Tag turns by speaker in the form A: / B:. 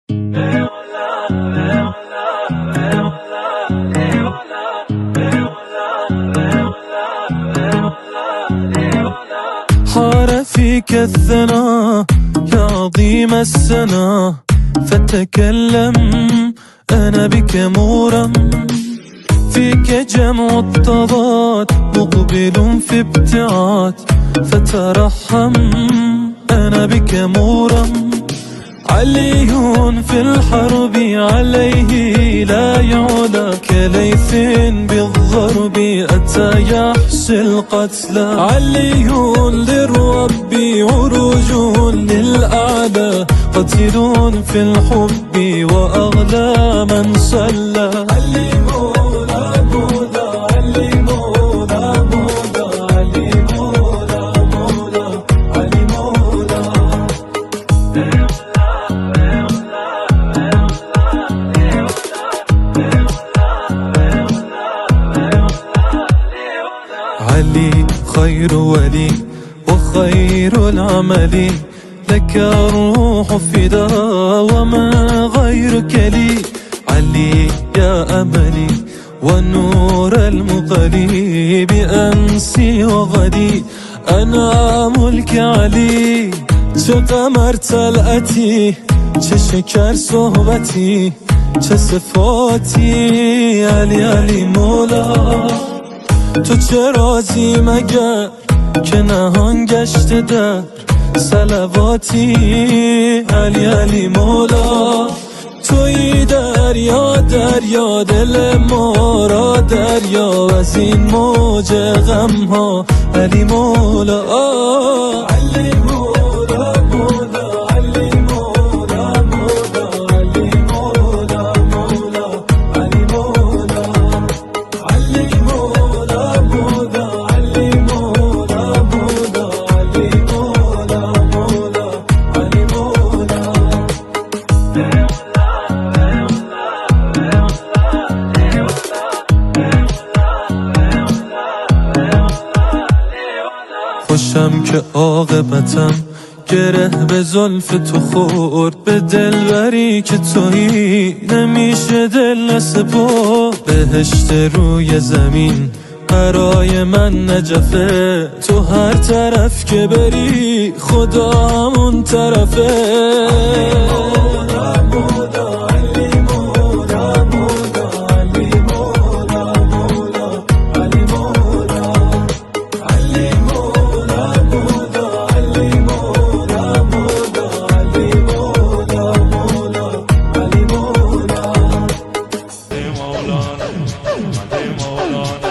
A: حار فيك الثناء يا عظيم السنا، فتكلم أنا بك مورم. فيك جمع التضاد مقبل في ابتعاد، فترحم أنا بك مورم. علي في الحرب عليه لا يعلى، كليث بالضرب أتى يحشي القتلى. علي للرب عروج للأعلى، قتل في الحب وأغلى من صلى. علي خير ولي وخير العمل، لك الروح فداء وما غيرك لي. علي يا أملي والنور المقلي، بأمسي وغدي أنا ملك علي. چه قمر طلعتی، چه شکر صحبتی، چه صفاتی، علی علی مولا. تو چه رازی مگر که نهان گشته در صلواتی، علی علی مولا. توی دریا دریا دل ما را دریا، از این موج غم ها علی مولا. علی مولا مولا، علی مولا مولا، علی مولا مولا، علی مولا. علی مولا مولا، علی مولا مولا، علی مولا مولا، علی مولا. خوشم که عاقبتم گره به زلف تو خورد، به دلبری که تویی نمیشه دل نسپرد. بهشت روی زمین برای من نجفه، تو هر طرف که بری خدا همون طرفه.
B: Moulana,